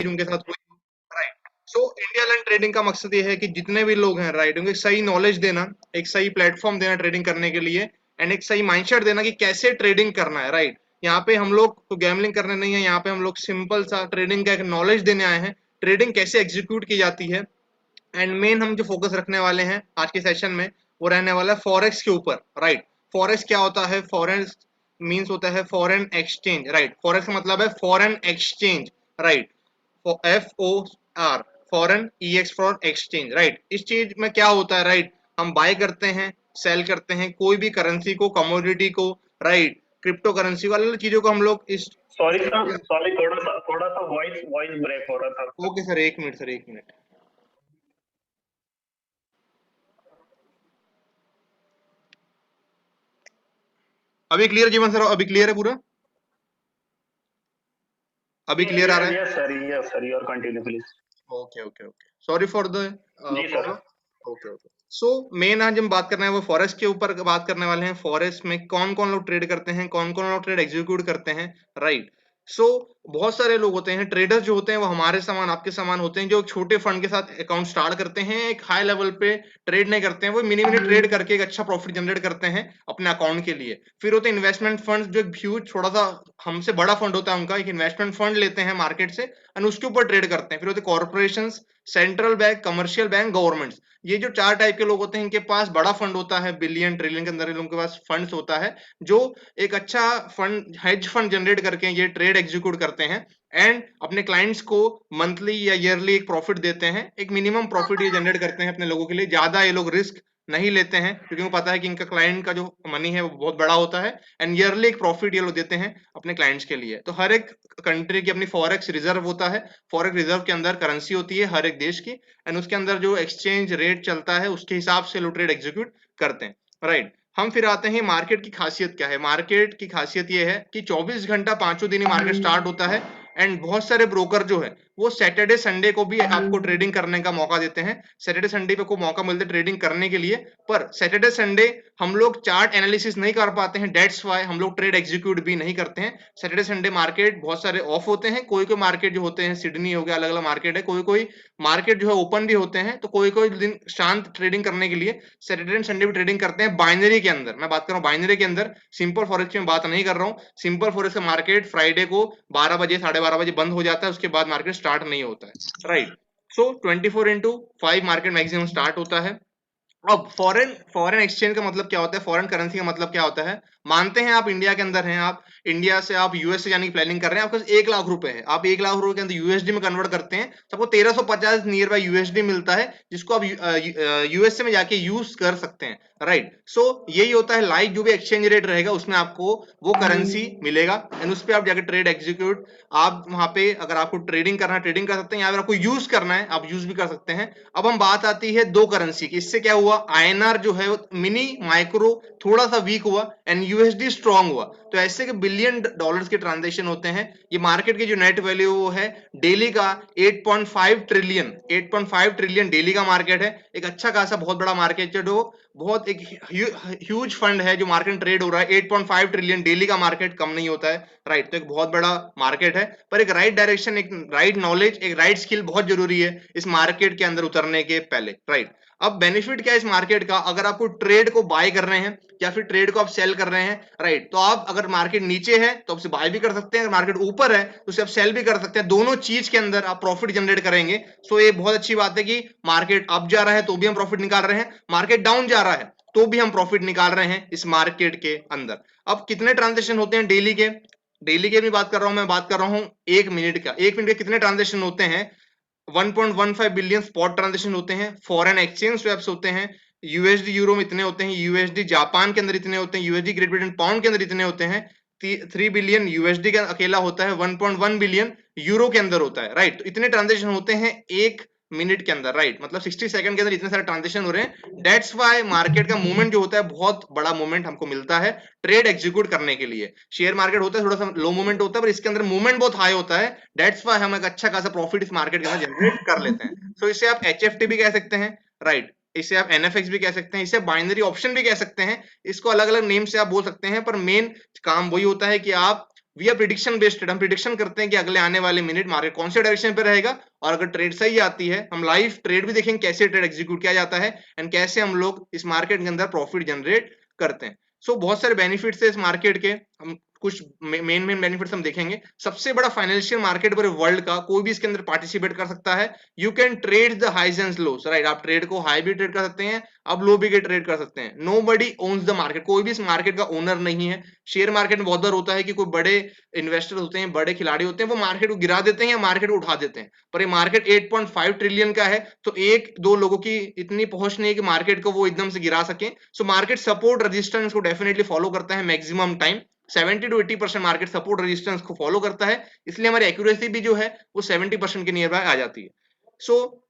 उनके साथ हुई, right. So India learn trading का मकसद ये है कि जितने भी लोग हैं, राइट, उनको एक सही नॉलेज देना, एक सही प्लेटफॉर्म देना ट्रेडिंग करने के लिए, एंड एक सही माइंडसेट देना कि कैसे ट्रेडिंग करना है, राइट। यहाँ पे हम लोग तो गैमलिंग करने नहीं है, यहाँ पे हम लोग सिंपल सा ट्रेडिंग का एक नॉलेज देने आए हैं, ट्रेडिंग कैसे एग्जीक्यूट की जाती है। एंड मेन हम जो फोकस रखने वाले हैं आज के सेशन में वो रहने वाला है फॉरेक्स के ऊपर, राइट। फॉरेक्स क्या होता है? फॉरेक्स मींस होता है फॉरेन एक्सचेंज, राइट। फॉरेक्स का मतलब है foreign exchange, right. FOR, foreign EX for exchange, right. इस चीज में क्या होता है, राइट, हम बाय करते हैं, सेल करते हैं कोई भी करेंसी को, कमोडिटी को, राइट, क्रिप्टो करेंसी को, अलग अलग चीजों को हम लोग इस। सॉरी सर, सॉरी, थोड़ा सा वॉइस वॉइस ब्रेक हो रहा था। ओके सर, एक मिनट सर, एक मिनट। अभी क्लियर जीवन सर? अभी क्लियर है पूरा? अभी क्लियर आ रहा है? Yes sir, yes sir, your continue please. Okay okay okay, sorry for the ji sir. Problem. Okay okay. So main आज हम बात करना है वो फॉरेस्ट के ऊपर बात करने वाले हैं। फॉरेस्ट में कौन कौन लोग ट्रेड करते हैं, कौन कौन लोग ट्रेड एग्जीक्यूट करते हैं, राइट। सो बहुत सारे लोग होते हैं ट्रेडर्स जो होते हैं, वो हमारे समान आपके समान होते हैं, जो एक छोटे फंड के साथ अकाउंट स्टार्ट करते हैं, एक हाई लेवल पे ट्रेड नहीं करते हैं, वो मिनी मिनी ट्रेड करके एक अच्छा प्रॉफिट जनरेट करते हैं अपने अकाउंट के लिए। फिर होते हैं इन्वेस्टमेंट फंड, जो एक ह्यूज थोड़ा सा हमसे बड़ा फंड होता है उनका, एक इन्वेस्टमेंट फंड लेते हैं मार्केट से और उसके ऊपर ट्रेड करते हैं। फिर होते corporation, central bank, commercial bank, governments. ये जो चार टाइप के लोग होते हैं, इनके पास बड़ा फंड होता है, बिलियन ट्रिलियन के अंदर इन लोगों के पास फंड्स होता है, जो एक अच्छा फंड, हेज फंड जनरेट करके ये ट्रेड एग्जीक्यूट करते हैं एंड अपने क्लाइंट्स को मंथली या ईयरली एक प्रॉफिट देते हैं। एक मिनिमम प्रॉफिट ये जनरेट करते हैं अपने लोगों के लिए, ज्यादा ये लोग रिस्क नहीं लेते हैं क्योंकि उनको पता है कि इनका क्लाइंट का जो मनी है वो बहुत बड़ा होता है, एंड ईयरली एक प्रॉफिट ये लोग देते हैं अपने क्लाइंट्स के लिए। तो हर एक कंट्री की अपनी फॉरेक्स रिजर्व होता है, फॉरेक्स रिजर्व के अंदर करेंसी होती है हर एक देश की, एंड उसके अंदर जो एक्सचेंज रेट चलता है उसके हिसाब से लोग ट्रेड एग्जीक्यूट करते हैं, राइट। हम फिर आते हैं मार्केट की खासियत क्या है। मार्केट की खासियत ये है कि 24 घंटा पांचों दिन ही मार्केट स्टार्ट होता है, एंड बहुत सारे ब्रोकर जो है वो सैटरडे संडे को भी आपको ट्रेडिंग करने का मौका देते हैं। सैटरडे संडे पे को मौका मिलता है ट्रेडिंग करने के लिए, पर सैटरडे संडे हम लोग चार्ट एनालिसिस नहीं कर पाते हैं, डेट्स वाई हम लोग ट्रेड एग्जीक्यूट भी नहीं करते हैं। सैटरडे संडे मार्केट बहुत सारे ऑफ होते हैं, कोई कोई मार्केट जो होते हैं, सिडनी हो गया, अलग अलग मार्केट है, कोई कोई मार्केट जो है ओपन भी होते हैं, तो कोई कोई दिन शांत ट्रेडिंग करने के लिए सैटरडे एंड संडे भी ट्रेडिंग करते हैं बाइनरी के अंदर। मैं बात कर रहा हूँ बाइनरी के अंदर, सिंपल फॉरेक्स की मैं बात नहीं कर रहा हूँ। सिंपल फॉरेक्स का मार्केट फ्राइडे को 12 बजे 12:30 बजे बंद हो जाता है, उसके बाद मार्केट स्टार्ट नहीं होता है, राइट। सो 24/5 मार्केट मैक्सिमम स्टार्ट होता है। अब फॉरेन फॉरेन एक्सचेंज का मतलब क्या होता है, फॉरेन करेंसी का मतलब क्या होता है? मानते हैं आप इंडिया के अंदर हैं, आप इंडिया से आप यूएस से जाने की प्लानिंग कर रहे हैं, आपके पास 1 लाख रुपए है, आप 1 लाख रुपए के अंदर यूएसडी में कन्वर्ट करते हैं तो आपको 1350 नियर बाय यूएसडी मिलता है, जिसको आप यूएसए में जाके यूज कर सकते हैं, राइट। सो यही होता है लाइव, जो भी एक्सचेंज रेट रहेगा उसमें आपको वो करेंसी मिलेगा, एंड उस पर आप जाकर ट्रेड एग्जीक्यूट, आप वहां पे अगर आपको ट्रेडिंग करना है ट्रेडिंग कर सकते हैं, या अगर आपको यूज करना है आप यूज भी कर सकते हैं। अब हम बात आती है दो करेंसी की, इससे क्या हुआ, आईएनआर जो है मिनी माइक्रो थोड़ा सा वीक हुआ एंड यूएसडी स्ट्रांग हुआ। तो ऐसे के बिलियन डॉलर्स के ट्रांजेक्शन होते हैं। ये मार्केट की जो नेट वैल्यू वो है डेली का 8.5 ट्रिलियन, 8.5 ट्रिलियन डेली का मार्केट है। एक अच्छा खासा बहुत बड़ा मार्केट है, जो बहुत एक ह्यूज फंड है जो मार्केट में ट्रेड हो रहा है। 8.5 ट्रिलियन डेली का मार्केट कम नहीं होता है, राइट। तो एक बहुत बड़ा मार्केट है, पर एक राइट डायरेक्शन, एक राइट नॉलेज, एक राइट स्किल बहुत जरूरी है इस मार्केट के अंदर उतरने के पहले, राइट। अब बेनिफिट क्या है इस मार्केट का, अगर आपको ट्रेड को बाय कर रहे हैं या फिर ट्रेड को आप सेल कर रहे हैं, राइट, तो आप अगर मार्केट नीचे है तो आप बाय भी कर सकते हैं, अगर मार्केट ऊपर है तो उसे आप सेल भी कर सकते हैं, दोनों चीज के अंदर आप प्रॉफिट जनरेट करेंगे। सो ये बहुत अच्छी बात है कि मार्केट अप जा रहा है तो भी हम प्रॉफिट निकाल रहे हैं, मार्केट डाउन जा रहा है तो भी हम प्रॉफिट निकाल रहे हैं इस मार्केट के अंदर। अब कितने ट्रांजेक्शन होते हैं डेली के, डेली के भी बात कर रहा हूं, मैं बात कर रहा हूं 1 मिनट का। 1 मिनट के कितने ट्रांजेक्शन होते हैं? 1.15 बिलियन स्पॉट ट्रांजेक्शन होते हैं, फॉरेन एक्सचेंज स्वैप्स होते हैं, यूएसडी यूरो में इतने होते हैं, यूएसडी जापान के अंदर इतने होते हैं, यूएसडी ग्रेट ब्रिटेन पाउंड के अंदर इतने होते हैं, 3 बिलियन यूएसडी का अकेला होता है, 1.1 बिलियन यूरो के अंदर होता है, राइट। तो इतने ट्रांजेक्शन होते हैं 1 मिनट के अंदर, राइट, मतलब 60 सेकंड के अंदर इतने सारे ट्रांजेक्शन हो रहे हैं। दैट्स वाई मार्केट का मूवमेंट जो होता है बहुत बड़ा मूवमेंट हमको मिलता है ट्रेड एग्जीक्यूट करने के लिए। शेयर मार्केट होता है थोड़ा सा लो मूवमेंट होता है, पर इसके अंदर मूवमेंट बहुत हाई होता है, दैट्स वाई हम एक अच्छा खासा प्रॉफिट इस मार्केट के अंदर जनरेट कर लेते हैं। सो इसे आप एचएफटी भी कह सकते हैं, राइट, इसे आप एनएफएक्स भी कह सकते हैं, इसे बाइनरी ऑप्शन भी कह सकते हैं, इसको अलग अलग नेम से आप बोल सकते हैं, पर मेन काम वही होता है कि आप we are prediction based trade, हम प्रिडिक्शन करते हैं कि अगले आने वाले मिनट मार्केट कौन से डायरेक्शन पे रहेगा, और अगर ट्रेड सही आती है हम लाइव ट्रेड भी देखेंगे कैसे ट्रेड एग्जीक्यूट किया जाता है एंड कैसे हम लोग इस मार्केट के अंदर प्रॉफिट जनरेट करते हैं। सो बहुत सारे बेनिफिट्स है इस मार्केट के, हम कुछ मेन बेनिफिट्स हम देखेंगे। सबसे बड़ा फाइनेंशियल मार्केट पूरे वर्ल्ड का, कोई भी इसके अंदर पार्टिसिपेट कर सकता है। You can trade the highs and lows, right, आप ट्रेड को हाई भी ट्रेड कर सकते हैं, आप लो भी ट्रेड कर सकते हैं। Nobody owns the market, कोई भी इस मार्केट का ओनर नहीं है। शेयर मार्केट में बहुत बार होता है कि कोई बड़े इन्वेस्टर होते हैं, बड़े खिलाड़ी होते हैं, वो मार्केट को गिरा देते हैं या मार्केट को उठा देते हैं, पर ये मार्केट 8.5 ट्रिलियन का है, तो एक दो लोगों की इतनी पहुंच नहीं है कि मार्केट को वो एकदम से गिरा सके। सो मार्केट सपोर्ट रेजिस्टेंस को डेफिनेटली फॉलो करता है maximum time, 70 to 80% market support resistance को फॉलो करता है, इसलिए हमारी एक्यूरेसी भी जो है वो 70% के नियर बाय आ जाती है। सो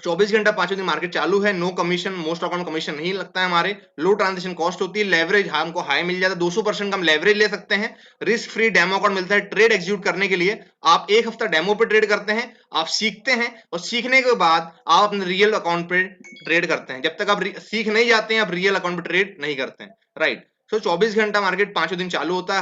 24 घंटा 5 दिन मार्केट चालू है, no commission, most account commission नहीं लगता है हमारे, लो ट्रांजेक्शन कॉस्ट होती है, लेवरेज हमको हाई मिल जाता है, 200% का हम लेवरेज ले सकते हैं, रिस्क फ्री डेमो अकाउंट मिलता है। ट्रेड एग्जीक्यूट करने के लिए आप एक हफ्ता डेमो पे ट्रेड करते हैं, आप सीखते हैं, और सीखने के बाद आप अपने रियल अकाउंट पे ट्रेड करते हैं। जब तक आप सीख नहीं जाते हैं आप रियल अकाउंट पे ट्रेड नहीं करते हैं, राइट। सो 24 घंटा मार्केट 5 दिन चालू होता है,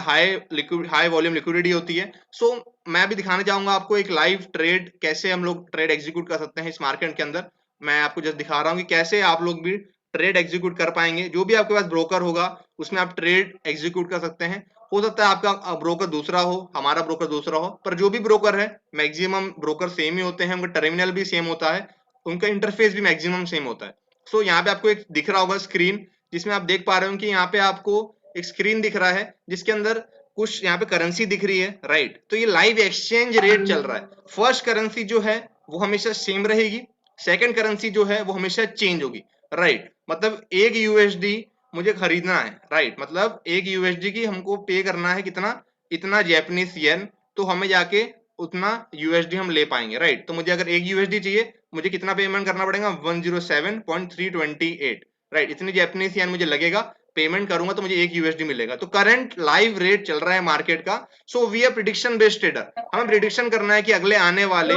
हाई वॉल्यूम लिक्विडिटी होती है। सो मैं भी दिखाना चाहूंगा आपको एक लाइव ट्रेड, कैसे हम लोग ट्रेड एग्जीक्यूट कर सकते हैं इस मार्केट के अंदर। मैं आपको जस्ट दिखा रहा हूँ कि कैसे आप लोग भी ट्रेड एग्जीक्यूट कर पाएंगे। जो भी आपके पास ब्रोकर होगा उसमें आप ट्रेड एग्जीक्यूट कर सकते हैं। हो सकता है आपका ब्रोकर दूसरा हो, हमारा ब्रोकर दूसरा हो, पर जो भी ब्रोकर है मैक्सिमम ब्रोकर सेम ही होते हैं, उनका टर्मिनल भी सेम होता है, उनका इंटरफेस भी मैक्सिमम सेम होता है। सो यहाँ पे आपको एक दिख रहा होगा स्क्रीन, जिसमें आप देख पा रहे हो कि यहाँ पे आपको एक स्क्रीन दिख रहा है जिसके अंदर कुछ यहाँ पे करेंसी दिख रही है, राइट। तो ये लाइव एक्सचेंज रेट चल रहा है। फर्स्ट करेंसी जो है वो हमेशा सेम रहेगी, सेकंड करेंसी जो है वो हमेशा चेंज होगी, राइट। मतलब एक यूएसडी मुझे खरीदना है, राइट, मतलब एक यूएसडी की हमको पे करना है कितना, इतना जापानीज येन, तो हमें जाके उतना यूएसडी हम ले पाएंगे, राइट। तो मुझे अगर एक यूएसडी चाहिए, मुझे कितना पेमेंट करना पड़ेगा, 107.328, राइट, इतनी जापानीज येन मुझे लगेगा, पेमेंट करूंगा तो मुझे एक यूएसडी मिलेगा। तो करंट लाइव रेट चल रहा है मार्केट का। So we are prediction based trader, हमें प्रिडिक्शन करना है कि अगले आने वाले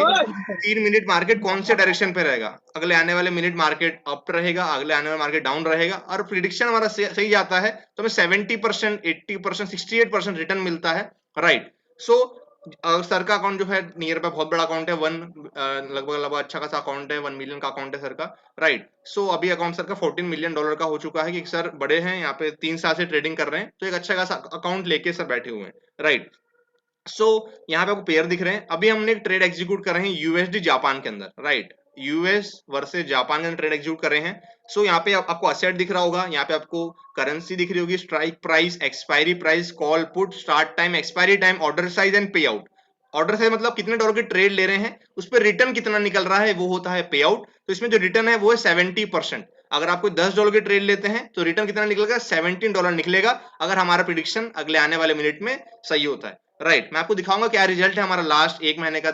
3 मिनट मार्केट कौन से डायरेक्शन पे रहेगा, अगले आने वाले मिनट मार्केट अप रहेगा, अगले आने वाले मार्केट डाउन रहेगा, और प्रिडिक्शन हमारा सही जाता है तो हमें 70%, 80%, 68% रिटर्न मिलता है, राइट। सो सर का अकाउंट जो है नियर बाय बहुत बड़ा अकाउंट है, लगभग लगभग अच्छा खासा अकाउंट है, 1 मिलियन का अकाउंट है सर का, राइट। सो अभी अकाउंट सर का $14 मिलियन का हो चुका है, कि सर बड़े हैं यहाँ पे, 3 साल से ट्रेडिंग कर रहे हैं, तो एक अच्छा खासा अकाउंट लेके सर बैठे हुए हैं, राइट। सो यहाँ पे आपको पेयर दिख रहे हैं। अभी हमने एक ट्रेड एग्जीक्यूट कर रहे हैं यूएसडी जापान के अंदर, राइट, यूएस वर्सेस जापान के अंदर ट्रेड एग्जीक्यूट कर रहे हैं। सो यहाँ पे आपको असेट दिख रहा होगा, यहाँ पे आपको करेंसी दिख रही होगी, strike price, expiry price, call put, start time, expiry time, order size and पे आउट। ऑर्डर साइज मतलब कितने डॉलर की ट्रेड ले रहे हैं, उस पर रिटर्न कितना निकल रहा है, वो होता है पे आउट। तो इसमें जो रिटर्न है वो है 70%। अगर आप कोई $10 की ट्रेड लेते हैं तो रिटर्न कितना निकलेगा, $17 निकलेगा, अगर हमारा प्रिडिक्शन अगले आने वाले मिनट में सही होता है, राइट। मैं आपको दिखाऊंगा क्या रिजल्ट है हमारा लास्ट 1 महीने का,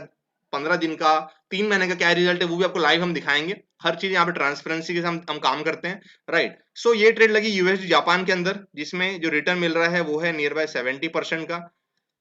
15 दिन का, 3 महीने का क्या रिजल्ट है, वो भी आपको लाइव हम दिखाएंगे। हर चीज यहाँ पे ट्रांसपेरेंसी के साथ हम काम करते हैं, राइट। सो ये ट्रेड लगी यूएसडी जापान के अंदर, जिसमें जो रिटर्न मिल रहा है वो है नियर बाय 70% का।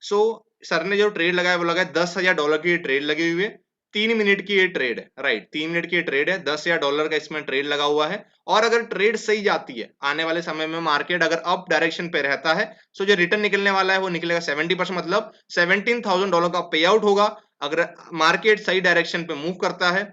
सो सर ने जो ट्रेड लगाया वो लगाया $10,000 की ट्रेड लगी हुई है, 3 मिनट की ये ट्रेड है, राइट, 3 मिनट की ट्रेड है, $10,000 का इसमें ट्रेड लगा हुआ है। और अगर ट्रेड सही जाती है, आने वाले समय में मार्केट अगर अप डायरेक्शन पे रहता है, सो जो रिटर्न निकलने वाला है वो निकलेगा 70%, मतलब $17,000 का पे आउट होगा। अगर मार्केट सही डायरेक्शन पे मूव करता है,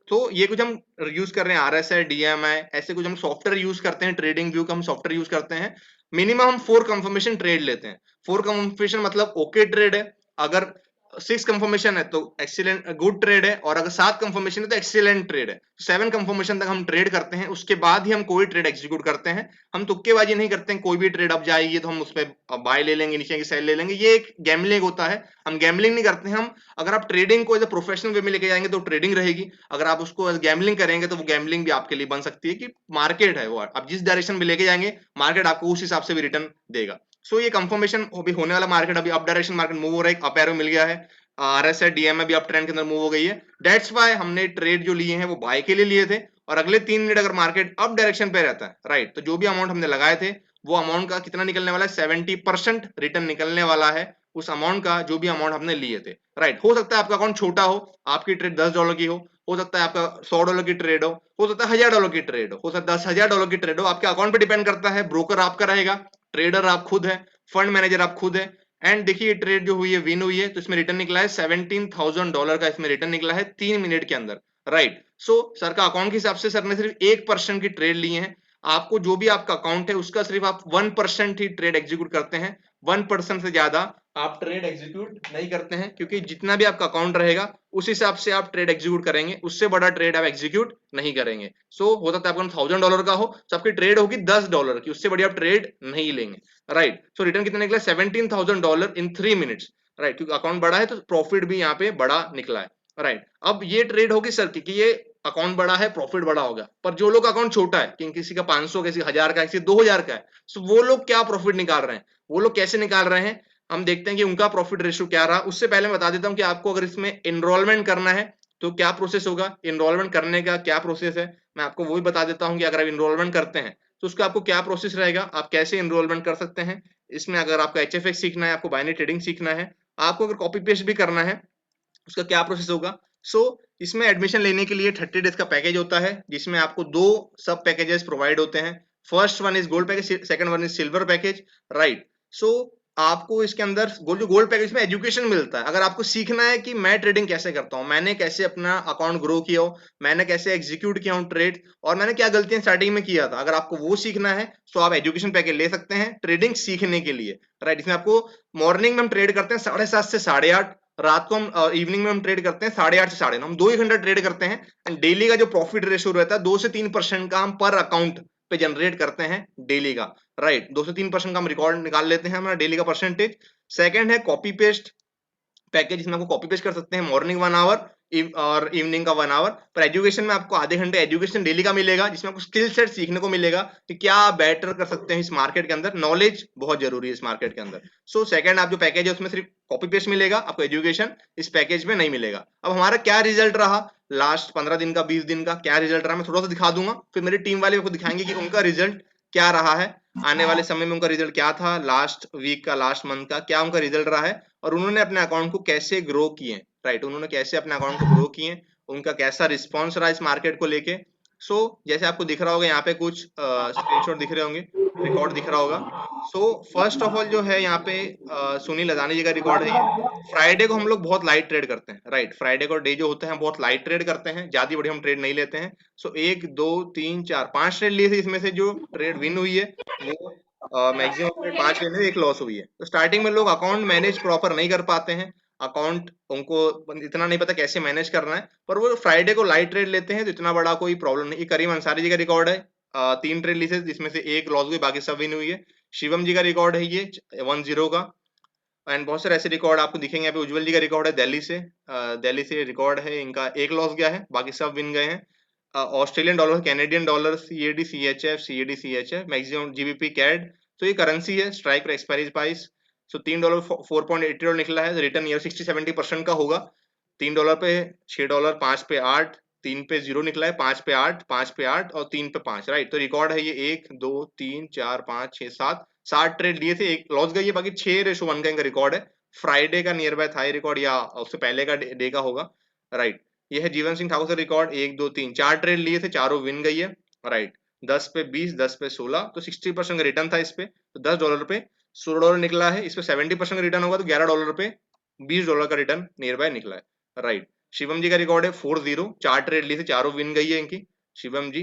तो ये कुछ हम यूज कर रहे हैं, आरएसआई, डीएमआई, ऐसे कुछ हम सॉफ्टवेयर यूज करते हैं, ट्रेडिंग व्यू का हम सॉफ्टवेयर यूज करते हैं। मिनिमम हम 4 कंफर्मेशन ट्रेड लेते हैं। 4 कंफर्मेशन मतलब ओके ट्रेड है, अगर 6 कंफर्मेशन है तो एक्सीलेंट गुड ट्रेड है, और अगर 7 कंफर्मेशन है तो एक्सीलेंट ट्रेड है। 7 कंफर्मेशन तक हम ट्रेड करते हैं, उसके बाद ही हम कोई ट्रेड एग्जीक्यूट करते हैं। हम तुक्केबाजी नहीं करते हैं, कोई भी ट्रेड अब जाएगी तो हम उस पर बाय ले लेंगे, नीचे की सेल ले लेंगे, ये एक गैम्बलिंग होता है। हम गैम्बलिंग नहीं करते हैं। हम अगर आप ट्रेडिंग को एज अ प्रोफेशनल वे में लेके जाएंगे तो ट्रेडिंग रहेगी, अगर आप उसको गैम्बलिंग करेंगे तो वो गैम्बलिंग भी आपके लिए बन सकती है, कि मार्केट है वो आप जिस डायरेक्शन में लेके जाएंगे मार्केट आपको उस हिसाब से भी रिटर्न देगा। सो ये कंफर्मेशन अभी होने वाला मार्केट, अभी अप डायरेक्शन मार्केट मूव हो रहा है, अप एरो मिल गया है, आरएसआई डीएमआई भी अप ट्रेंड के अंदर मूव हो गई है। दैट्स व्हाई हमने ट्रेड जो लिए हैं वो बाय के लिए लिए थे, और अगले 3 मिनट अगर मार्केट अप डायरेक्शन पे रहता है, राइट, तो जो भी अमाउंट हमने लगाए थे वो अमाउंट का कितना निकलने वाला है, 70% रिटर्न निकलने वाला है उस अमाउंट का, जो भी अमाउंट हमने लिए थे, राइट। हो सकता है आपका अकाउंट छोटा हो, आपकी ट्रेड $10 की हो सकता है आपका $100 की ट्रेड हो सकता है $1,000 की ट्रेड हो सकता है $10,000 की ट्रेड हो, आपके अकाउंट पे डिपेंड करता है। ब्रोकर आपका रहेगा, ट्रेडर आप खुद है, फंड मैनेजर आप खुद है, एंड देखिए ये ट्रेड जो हुई है विन हुई है, तो इसमें रिटर्न निकला है $17,000 का, इसमें रिटर्न निकला है 3 मिनट के अंदर, राइट। सो सर का अकाउंट के हिसाब से सर ने सिर्फ 1% की ट्रेड ली है। आपको जो भी आपका अकाउंट है उसका सिर्फ आप 1% ही ट्रेड एग्जीक्यूट करते हैं, 1% से ज्यादा आप ट्रेड एग्जीक्यूट नहीं करते हैं, क्योंकि जितना भी आपका अकाउंट रहेगा उस हिसाब से आप ट्रेड एग्जीक्यूट करेंगे, उससे बड़ा ट्रेड आप एग्जीक्यूट नहीं करेंगे। सो हो सकता है आपका $1,000 का हो, तो आपकी ट्रेड होगी $10 की, उससे बड़ी आप ट्रेड नहीं लेंगे, राइट। सो रिटर्न कितना निकला? $17,000 इन 3 मिनट्स, राइट, क्योंकि अकाउंट बड़ा है तो प्रॉफिट भी यहाँ पे बड़ा निकला है, राइट। अब ये ट्रेड होगी सर की, कि ये अकाउंट बड़ा है प्रॉफिट बड़ा होगा, पर जो लोग अकाउंट छोटा है, कि किसी का 500, किसी 1000 का, किसी 2000 का है, सो वो लोग क्या प्रॉफिट निकाल रहे हैं, वो लोग कैसे निकाल रहे हैं, हम देखते हैं कि उनका प्रॉफिट रेशियो क्या रहा। उससे पहले मैं बता देता हूं कि आपको अगर इसमें एनरोलमेंट करना है तो क्या प्रोसेस होगा, एनरोलमेंट करने का क्या प्रोसेस है, मैं आपको वो भी बता देता हूं कि अगर आप एनरोलमेंट करते हैं तो उसका आपको क्या प्रोसेस रहेगा, आप कैसे एनरोलमेंट कर सकते हैं। इसमें अगर आपका एचएफएक्स सीखना है, आपको बाइनरी ट्रेडिंग सीखना है, आपको अगर कॉपी पेस्ट भी करना है, उसका क्या प्रोसेस होगा। सो इसमें एडमिशन लेने के लिए 30 डेज का पैकेज होता है, जिसमें आपको 2 सब पैकेजेस प्रोवाइड होते हैं। First one is gold package, second one is silver package, right. So आपको इसके अंदर गोल्ड पैकेज में एजुकेशन मिलता है। अगर आपको सीखना है कि मैं ट्रेडिंग कैसे करता हूँ, मैंने कैसे अपना अकाउंट ग्रो किया हो, मैंने कैसे एग्जीक्यूट किया हूँ ट्रेड, और मैंने क्या गलतियां स्टार्टिंग में किया था, अगर आपको वो सीखना है तो आप एजुकेशन पैकेज ले सकते हैं ट्रेडिंग सीखने के लिए, राइट। इसमें आपको मॉर्निंग में हम ट्रेड करते हैं 7:30 से 8:30, रात को हम इवनिंग में हम ट्रेड करते हैं 8:30 से 9:30, हम 2 ही घंटा ट्रेड करते हैं। एंड डेली का जो प्रॉफिट रेशियो रहता है 2 से 3% का हम पर अकाउंट पे जनरेट करते हैं डेली का, राइट। 2 से 3% का हम रिकॉर्ड निकाल लेते हैं हमारा डेली का परसेंटेज। सेकंड है कॉपी पेस्ट पैकेज, जिसमें आपको कॉपी पेस्ट कर सकते हैं मॉर्निंग 1 आवर और इवनिंग का 1 आवर। पर एजुकेशन में आपको आधे घंटे एजुकेशन डेली का मिलेगा, जिसमें आपको स्किल सेट सीखने को मिलेगा कि क्या आप बेटर कर सकते हैं इस मार्केट के अंदर, नॉलेज बहुत जरूरी है इस मार्केट के अंदर। सो सेकंड आप जो पैकेज है उसमें सिर्फ कॉपी पेस्ट मिलेगा, आपको एजुकेशन इस पैकेज में नहीं मिलेगा। अब हमारा क्या रिजल्ट रहा लास्ट 15 दिन का, 20 दिन का क्या रिजल्ट रहा, मैं थोड़ा सा दिखा दूंगा, फिर मेरी टीम वाले को दिखाएंगे कि उनका रिजल्ट क्या रहा है, आने वाले समय में उनका रिजल्ट क्या था, लास्ट वीक का, लास्ट मंथ का क्या उनका रिजल्ट रहा है, और उन्होंने अपने अकाउंट को कैसे ग्रो किए, राइट, उन्होंने कैसे अपने अकाउंट को ग्रो किए, उनका कैसा रिस्पॉन्स रहा इस मार्केट को लेके। सो जैसे आपको दिख रहा होगा यहाँ पे कुछ स्क्रीनशॉट दिख रहे होंगे, रिकॉर्ड दिख रहा होगा। सो फर्स्ट ऑफ ऑल जो है यहाँ पे सुनील अदानी जी का रिकॉर्ड है ये। फ्राइडे को हम लोग बहुत लाइट ट्रेड करते हैं, राइट, फ्राइडे को डे जो होते हैं बहुत लाइट ट्रेड करते हैं, ज्यादा बड़ी हम ट्रेड नहीं लेते हैं। सो 1 2 3 4 5 ट्रेड लिए थे, इसमें से जो ट्रेड विन हुई है वो मैक्सिमम ट्रेड 5 विन है, 1 लॉस हुई है। तो स्टार्टिंग में लोग अकाउंट मैनेज प्रॉपर नहीं कर पाते हैं, अकाउंट उनको इतना नहीं पता कैसे मैनेज करना है, पर वो फ्राइडे को लाइट ट्रेड लेते हैं तो इतना बड़ा कोई प्रॉब्लम नहीं। करीम अंसारी जी का रिकॉर्ड है 3 ट्रेड ली थी, जिसमें से 1 लॉस हुई, बाकी सब विन हुई है। शिवम जी का रिकॉर्ड है ये 1-0 का। एंड बहुत सारे ऐसे रिकॉर्ड आपको दिखेंगे यहाँ पे। उज्जवल जी का रिकॉर्ड है दिल्ली से रिकॉर्ड है इनका, 1 लॉस गया है, बाकी सब विन गए हैं। Australian dollar, Canadian dollar, CAD CHF, maximum GBP CAD, तो ये करेंसी है। स्ट्राइक पर एक्सपायरी प्राइस, सो $3 $4.80 निकला है, रिटर्न ईयर 60-70% का होगा। $3 पे $6, 5 पे 8, 3 पे 0 निकला है, 5 पे 8, 5 पे 8 और 3 पे 5, राइट। तो रिकॉर्ड है ये 1 2 3 4 5 6 7 ट्रेड लिए थे, 1 लॉस गई है, बाकी 6:1 का इनका रिकॉर्ड है। फ्राइडे का नियर बाय था ये रिकॉर्ड, या उससे पहले का डे का होगा, राइट। ये है जीवन सिंह ठाकुर का रिकॉर्ड, 1 2 3 4 ट्रेड लिए थे, चारों विन गई है, राइट। 10 पे 20, 10 पे 16, तो 60% का रिटर्न था इस पे। तो $10 पे $16 निकला है, इस पे 70% का रिटर्न होगा तो $11 पे $20 का रिटर्न नियर बाय निकला है, राइट। शिवम जी का रिकॉर्ड है 4-0, 4 ट्रेड ली थी, चारों विन गई है इनकी, शिवम जी,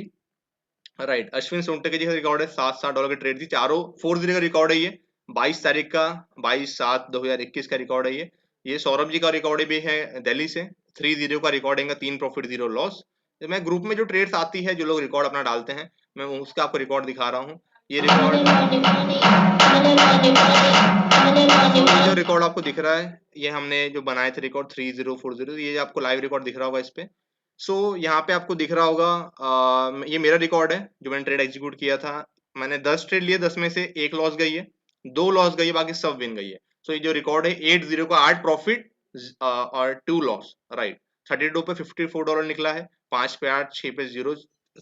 राइट। अश्विन सोनटके जी का रिकॉर्ड है $7 की ट्रेड थी, चारों 4-0 का रिकॉर्ड है ये, 22 तारीख का, 22/7/2021 का रिकॉर्ड है ये। ये सौरभ जी का रिकॉर्ड भी है दिल्ली से, 3-0 का रिकॉर्ड है, 3 प्रॉफिट 0 लॉस। मैं ग्रुप में जो ट्रेड्स आती है, जो लोग रिकॉर्ड अपना डालते हैं, मैं उसका आपको रिकॉर्ड दिखा रहा हूँ। ये रिकॉर्ड, जो रिकॉर्ड आपको दिख रहा है, ये हमने जो बनाए थे रिकॉर्ड 3040, ये आपको लाइव रिकॉर्ड दिख रहा होगा इस पे। सो यहाँ पे आपको दिख रहा होगा ये मेरा रिकॉर्ड है जो मैंने ट्रेड एग्जीक्यूट किया था। मैंने 10 ट्रेड लिए, 10 में से 1 लॉस गई है, 2 लॉस गई है, बाकी सब विन गई है। सो ये जो रिकॉर्ड है 8-0 का, 8 प्रॉफिट और 2 लॉस, राइट। 32 पे $54 निकला है, 5 पे 8, 6 पे 0,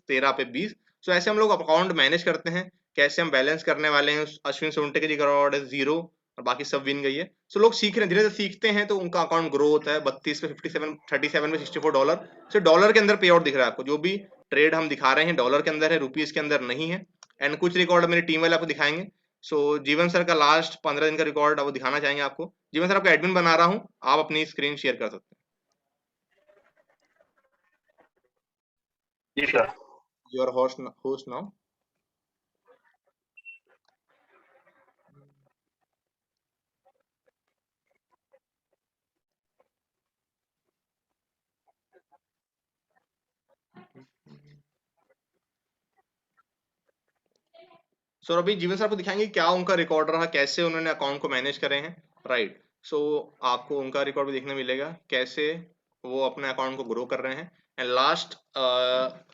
13 पे 20। सो ऐसे हम लोग अकाउंट मैनेज करते हैं, कैसे हम बैलेंस करने वाले हैं। अश्विन सोनटके जी का रिकॉर्ड है 0 और बाकी सब विन गई है। सो लोग सीख रहे हैं, धीरे धीरे सीखते हैं तो उनका अकाउंट ग्रो होता है। 32 पे 57, 37 पे $64। सो डॉलर के अंदर पे आउट दिख रहा है आपको, जो भी ट्रेड हम दिखा रहे हैं डॉलर के अंदर है, रुपीज के अंदर नहीं है। एंड कुछ रिकॉर्ड मेरी टीम वाले आपको दिखाएंगे। सो जीवन सर का लास्ट 15 दिन का रिकॉर्ड वो दिखाना चाहेंगे आपको। जीवन सर, आपका एडमिन बना रहा हूँ, आप अपनी स्क्रीन शेयर कर सकते जी सर। हैं। Your host now. सो अभी जीवन सर आपको दिखाएंगे क्या उनका रिकॉर्ड रहा, कैसे उन्होंने अकाउंट को मैनेज करे हैं, राइट। सो आपको उनका रिकॉर्ड भी देखने मिलेगा, कैसे वो अपने अकाउंट को ग्रो कर रहे हैं, एंड लास्ट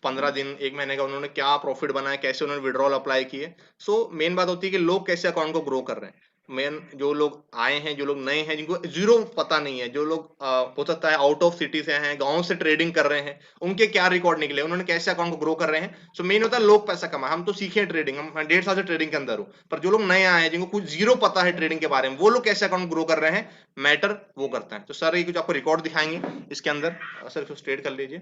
15 दिन 1 महीने का उन्होंने क्या प्रॉफिट बनाया, कैसे उन्होंने विड्रॉल अप्लाई किए। सो मेन बात होती है कि लोग कैसे अकाउंट को ग्रो कर रहे हैं। मेन जो लोग आए हैं, जो लोग नए हैं, जिनको जीरो पता नहीं है, जो लोग हो सकता है आउट ऑफ सिटी से हैं, गांव से ट्रेडिंग कर रहे हैं, उनके क्या रिकॉर्ड निकले, उन्होंने कैसे अकाउंट को ग्रो कर रहे हैं। सो मेन होता है लोग पैसा कमाए। हम तो सीखे हैं ट्रेडिंग, हम 1.5 साल से ट्रेडिंग के अंदर हूँ, पर जो लोग नए आए हैं, जिनको कुछ जीरो पता है ट्रेडिंग के बारे में, वो लोग कैसे अकाउंट ग्रो कर रहे हैं, मैटर वो करता है। तो सर ये कुछ आपको रिकॉर्ड दिखाएंगे इसके अंदर। सर इसको स्ट्रेट कर लीजिए।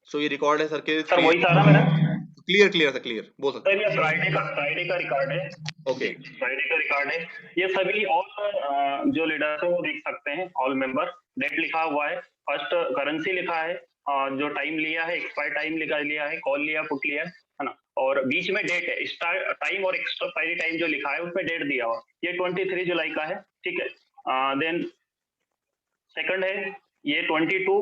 सो ये रिकॉर्ड है सर के सर 3। वही सारा मेरा। क्लियर क्लियर सर, क्लियर बोल सकते सर ये हैं। फ्राइडे का रिकॉर्ड है। ओके। फ्राइडे का रिकॉर्ड है। ये सभी ऑल जो लीडर्स है वो देख सकते हैं, ऑल मेंबर। डेट लिखा हुआ है, फर्स्ट करेंसी लिखा है, जो टाइम लिया है, एक्सपायर टाइम लिया है, कॉल लिया, पुट लिया है ना, और बीच में डेट है, स्टार्ट टाइम और एक्सपायरी टाइम जो लिखा है उसमें डेट दिया हुआ। ये 23 जुलाई का है, ठीक है। देन सेकंड है ये 22,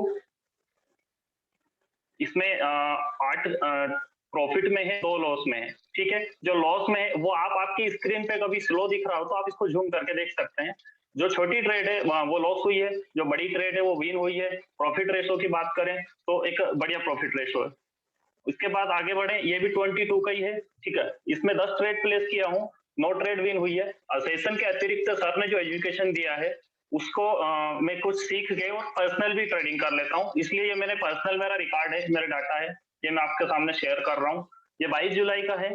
इसमें 8 प्रॉफिट में है, 2 लॉस में है, ठीक है। जो लॉस में है वो आप आपकी स्क्रीन पे कभी स्लो दिख रहा हो तो आप इसको जूम करके देख सकते हैं। जो छोटी ट्रेड है वो लॉस हुई है, जो बड़ी ट्रेड है वो विन हुई है। प्रॉफिट रेशो की बात करें तो एक बढ़िया प्रॉफिट रेशो है। उसके बाद आगे बढ़े, ये भी 22 का ही है, ठीक है। इसमें 10 ट्रेड प्लेस किया हूँ, 9 ट्रेड विन हुई है। सेशन के अतिरिक्त सर ने जो एजुकेशन दिया है उसको मैं कुछ सीख के और पर्सनल भी ट्रेडिंग कर लेता हूँ, इसलिए ये मैंने पर्सनल, मेरा रिकॉर्ड है, मेरा डाटा है, ये मैं आपके सामने शेयर कर रहा हूँ। ये 22 जुलाई का है,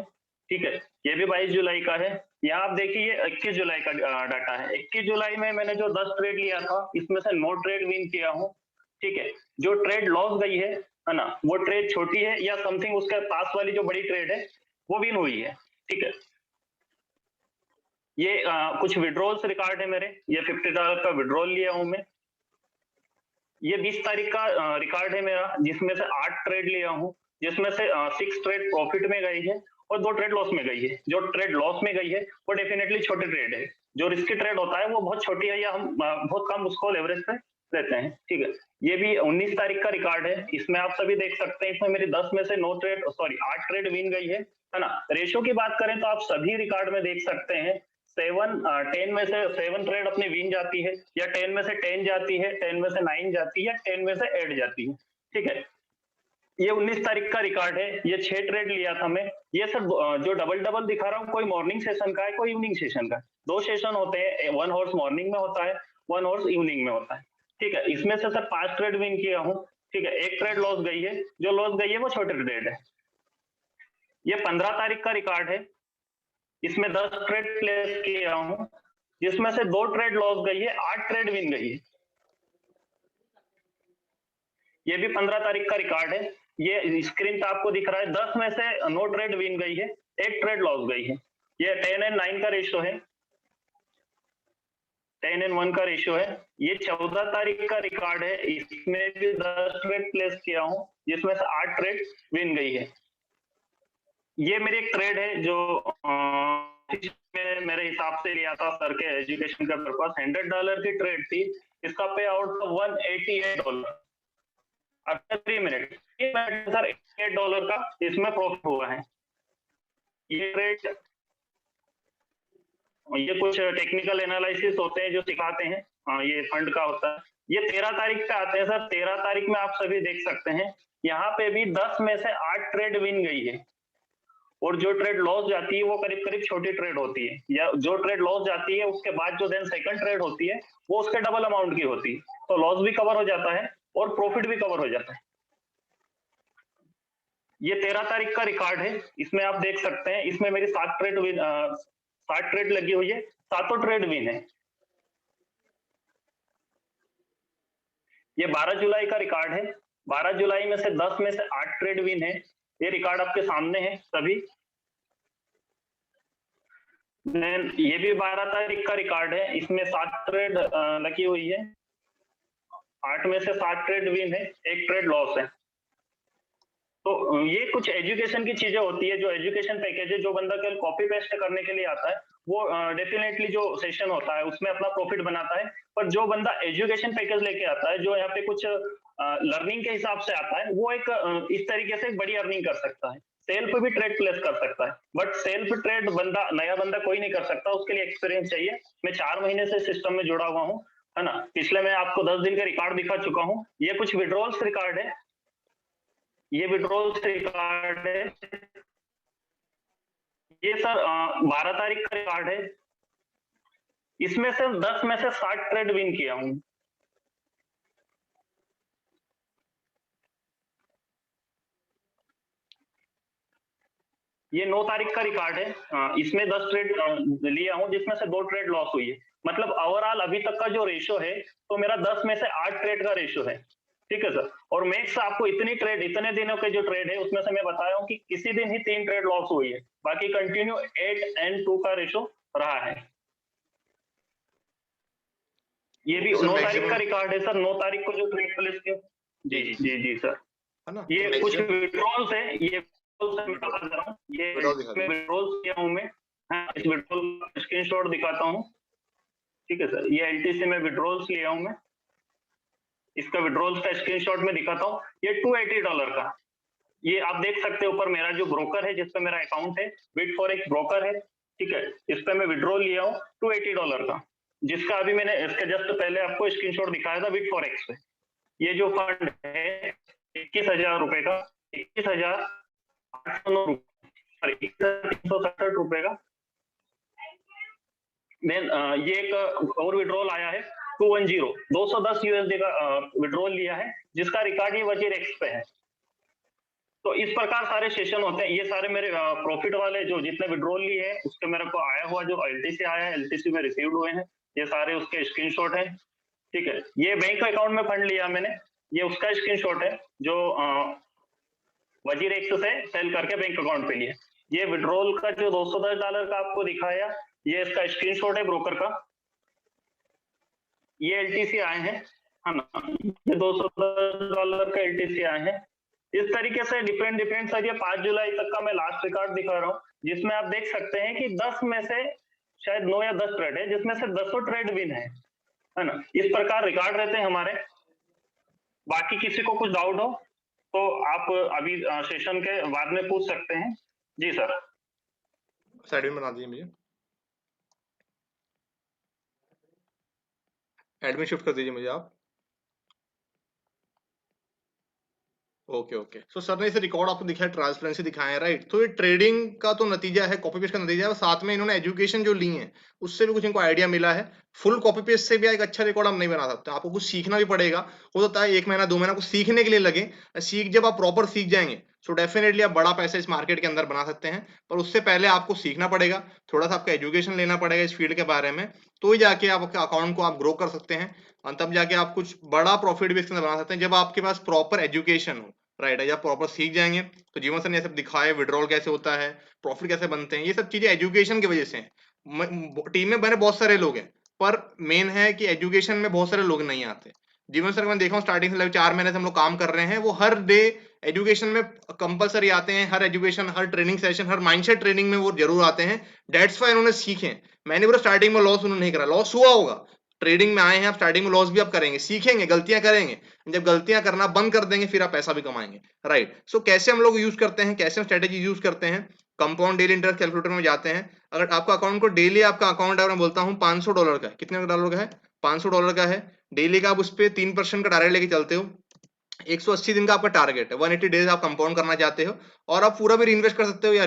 ठीक है। ये भी 22 जुलाई का है। यहाँ आप देखिए 21 जुलाई का डाटा है। 21 जुलाई में मैंने जो 10 ट्रेड लिया था इसमें से 9 ट्रेड विन किया हूँ, ठीक है। जो ट्रेड लॉस गई है ना, वो ट्रेड छोटी है या समथिंग उसके पास वाली जो बड़ी ट्रेड है वो विन हुई है, ठीक है। ये कुछ विड्रॉल्स रिकॉर्ड है मेरे। ये $50 का विड्रॉल लिया हूं मैं। ये 20 तारीख का रिकॉर्ड है मेरा, जिसमें से 8 ट्रेड लिया हूं, जिसमें से 6 ट्रेड प्रॉफिट में गई है और 2 ट्रेड लॉस में गई है। जो ट्रेड लॉस में गई है वो डेफिनेटली छोटी ट्रेड है। जो रिस्की ट्रेड होता है वो बहुत छोटी है, या हम बहुत कम उसको लेवरेज पे लेते हैं, ठीक है। ये भी 19 तारीख का रिकॉर्ड है, इसमें आप सभी देख सकते हैं। इसमें मेरी 10 में से 9 ट्रेड, सॉरी 8 ट्रेड विन गई है ना। रेशो की बात करें तो आप सभी रिकॉर्ड में देख सकते हैं 10 में से 7 ट्रेड अपनी विन जाती है, या 10 में से 10 जाती है, 10 में से 9 जाती है, 10 में से 8 जाती है, ठीक है। ये 19 तारीख का रिकॉर्ड है। ये 6 ट्रेड लिया था मैं। ये सर जो डबल डबल दिखा रहा हूँ, कोई मॉर्निंग सेशन का है, कोई इवनिंग सेशन का है। 2 सेशन होते हैं, 1 हॉर्स मॉर्निंग में होता है, 1 हॉर्स इवनिंग में होता है, ठीक है। इसमें से सर 5 ट्रेड विन किया हूँ, ठीक है। 1 ट्रेड लॉस गई है, जो लॉस गई है वो छोटे ट्रेड है। ये 15 तारीख का रिकॉर्ड है, इसमें 10 ट्रेड प्लेस किया हूं, जिसमें से 2 ट्रेड लॉस गई है, 8 ट्रेड विन गई है। ये भी 15 तारीख का रिकॉर्ड है। ये स्क्रीन पे आपको दिख रहा है, 10 में से 9 ट्रेड विन गई है, 1 ट्रेड लॉस गई है। ये 10 एंड 9 का रेशियो है, 10 एंड 1 का रेशियो है। ये 14 तारीख का रिकॉर्ड है, इसमें भी 10 ट्रेड प्लेस किया हूं, जिसमें से 8 ट्रेड विन गई है। ये मेरी एक ट्रेड है जो मेरे हिसाब से लिया था सर के एजुकेशन का पर्पस। $100 की ट्रेड थी, इसका पे आउट था $188 आफ्टर 3 मिनट। सर $8 का इसमें प्रॉफिट हुआ है। ये ट्रेड, ये कुछ टेक्निकल एनालिसिस होते हैं जो सिखाते हैं, ये फंड का होता है। ये 13 तारीख पे आते हैं सर। 13 तारीख में आप सभी देख सकते हैं, यहाँ पे भी 10 में से 8 ट्रेड विन गई है, और जो ट्रेड लॉस जाती है वो करीब करीब छोटी ट्रेड होती है, या जो ट्रेड लॉस जाती है उसके बाद जो देन सेकंड ट्रेड होती है वो उसके डबल अमाउंट की होती है, तो लॉस भी कवर हो जाता है और प्रॉफिट भी कवर हो जाता है। ये 13 तारीख का रिकॉर्ड है, इसमें आप देख सकते हैं, इसमें मेरी 7 ट्रेड विन, 7 ट्रेड लगी हुई है, 7 ट्रेड विन है। ये 12 जुलाई का रिकॉर्ड है, 12 जुलाई में से 10 में से 8 ट्रेड विन है। ये रिकॉर्ड आपके सामने है सभी। ये भी 12 तारीख का रिकॉर्ड है, इसमें 7 ट्रेड लगी हुई है, 8 में से 7 ट्रेड विन है, 1 ट्रेड लॉस है। तो ये कुछ एजुकेशन की चीजें होती है, जो एजुकेशन पैकेज है, जो बंदा केवल कॉपी पेस्ट करने के लिए आता है वो डेफिनेटली जो सेशन होता है उसमें अपना प्रॉफिट बनाता है। पर जो बंदा एजुकेशन पैकेज लेके आता है, जो यहाँ पे कुछ लर्निंग के हिसाब से आता है, वो एक इस तरीके से बड़ी अर्निंग कर सकता है, सेल्फ भी ट्रेड प्लेस कर सकता है। बट सेल्फ ट्रेड बंदा, नया बंदा कोई नहीं कर सकता, उसके लिए एक्सपीरियंस चाहिए। मैं 4 महीने से सिस्टम में जुड़ा हुआ हूँ, है ना। पिछले मैं आपको 10 दिन का रिकॉर्ड दिखा चुका हूँ। ये कुछ विड्रॉल्स रिकॉर्ड है, ये विड्रॉल्स रिकॉर्ड है, ये सर 12 तारीख का रिकॉर्ड है। इसमें से 10 में से 60 ट्रेड विन किया हूं। ये 9 तारीख का रिकॉर्ड है, इसमें 10 ट्रेड लिया हूं, जिसमें से 2 ट्रेड लॉस हुई है। मतलब ओवरऑल अभी तक का जो रेशो है, तो मेरा 10 में से 8 ट्रेड का रेशो है, ठीक है सर। और मैक्स आपको इतनी ट्रेड, इतने दिनों के जो ट्रेड है उसमें से मैं बता रहा हूँ कि किसी दिन ही 3 ट्रेड लॉस हुई है, बाकी कंटिन्यू 8 and 2 का रेशो रहा है। ये भी 9 तारीख का रिकॉर्ड है सर, 9 तारीख को जो ट्रेड प्लेस किया। जी जी जी सर, है ना। ये कुछ विड्रॉल्स है, ये विड्रॉल्स किया हूं मैं। हाँ, इस विड्रॉल का स्क्रीनशॉट दिखाता हूँ, ठीक है सर। ये एलटीसी में विड्रॉल्स लिया हूं मैं, इसका विड्रॉल्स का स्क्रीनशॉट में दिखाता हूँ। ये $280 का, ये आप देख सकते हैं ऊपर मेरा जो ब्रोकर है, जिसपे मेरा अकाउंट है, बिटफॉरेक्स ब्रोकर है, ठीक है। इस पे मैं विड्रॉल लिया हूँ $280 का, जिसका अभी मैंने इसके जस्ट पहले आपको स्क्रीनशॉट दिखाया था बिटफॉरेक्स पे। ये जो फंड है 21,000 रुपए का, 21,809 रुपए, 21,367 रुपए का। देन ये एक और विड्रॉल आया है 210 यूएसडी का विड्रॉल लिया है, जिसका रिकॉर्ड ये वजीरेक्स पे है। तो इस प्रकार सारे सेशन होते हैं। ये सारे मेरे प्रॉफिट वाले जो जितने विड्रॉल लिए हैं, उसके मेरे को आया हुआ जो एलटीसी आया है, एलटीसी में रिसीव्ड हुए हैं, ये सारे उसके स्क्रीनशॉट है, ठीक है। ये बैंक अकाउंट में फंड लिया मैंने, ये उसका स्क्रीनशॉट है जो वजीरेक्स से सेल करके बैंक अकाउंट पे लिया। ये विड्रॉल का जो $210 का आपको दिखाया, ये इसका स्क्रीनशॉट है ब्रोकर का। ये एलटीसी आए हैं, है ना, ये $210 का एलटीसी आए हैं। इस तरीके से डिफरेंट सर, ये 5 जुलाई तक का मैं लास्ट रिकॉर्ड दिखा रहा हूँ, जिसमें आप देख सकते हैं कि 10 में से शायद 9 या 10 ट्रेड है, जिसमें से 10 ट्रेड विन है ना। इस प्रकार रिकॉर्ड रहते हैं हमारे। बाकी किसी को कुछ डाउट हो तो आप अभी सेशन के बाद में पूछ सकते हैं। जी सर, साइड में बना दीजिए, मुझे एडमिन शिफ्ट कर दीजिए मुझे आप। ओके ओके, सो सर ने इसे रिकॉर्ड आपको दिखाया, ट्रांसपेरेंसी दिखाया है, राइट। तो ये ट्रेडिंग का तो नतीजा है, कॉपी पेस्ट का नतीजा है, साथ में इन्होंने एजुकेशन जो ली है उससे भी कुछ इनको आइडिया मिला है। फुल कॉपी पेस्ट से भी एक अच्छा रिकॉर्ड आप नहीं बना सकते, आपको कुछ सीखना भी पड़ेगा। हो सकता है 1 महीना 2 महीना कुछ सीखने के लिए लगे, जब आप प्रॉपर सीख जाएंगे तो डेफिनेटली आप बड़ा पैसा इस मार्केट के अंदर बना सकते हैं। पर उससे पहले आपको सीखना पड़ेगा, थोड़ा सा आपका एजुकेशन लेना पड़ेगा इस फील्ड के बारे में, तो ही जाके आप आपके अकाउंट को आप ग्रो कर सकते हैं, और तब जाके आप कुछ बड़ा प्रॉफिट भी इसके अंदर बना सकते हैं, जब आपके पास प्रॉपर एजुकेशन हो, राइट। जब प्रॉपर सीख जाएंगे तो जीवन सर ने सब दिखाए, विड्रॉल कैसे होता है, प्रॉफिट कैसे बनते हैं, ये सब चीजें एजुकेशन की वजह से हैं। टीम में बने बहुत सारे लोग हैं, पर मेन है कि एजुकेशन में बहुत सारे लोग नहीं आते। जीवन सर मैं देखा हूँ स्टार्टिंग से 4 महीने से हम लोग काम कर रहे हैं, वो हर डे एजुकेशन में कंपलसरी आते हैं, हर एजुकेशन, हर ट्रेनिंग सेशन, हर माइंडसेट ट्रेनिंग में वो जरूर आते हैं। डेट्स वाई उन्होंने सीखे। मैंने पूरा स्टार्टिंग में लॉस उन्होंने नहीं करा, लॉस हुआ होगा, ट्रेडिंग में आए हैं आप, स्टार्टिंग में लॉस भी आप करेंगे, सीखेंगे, गलतियां करेंगे, जब गलतियां करना बंद कर देंगे फिर आप पैसा भी कमाएंगे, राइट। सो कैसे हम लोग यूज करते हैं, कैसे हम स्ट्रेटेजी यूज करते हैं, कंपाउंड डेली इंटरेस्ट कैलकुलेटर में जाते हैं। अगर आपका अकाउंट को डेली, आपका अकाउंट अगर मैं बोलता हूँ $500 का, कितने डॉलर का है, $500 का है, डेली का आप उस पर 3% का टारगेट लेके चलते हो, 180 दिन का आपका टारगेट है, 180 डेज आप कंपाउंड करना चाहते हो, और आप पूरा भी इन्वेस्ट कर सकते हो या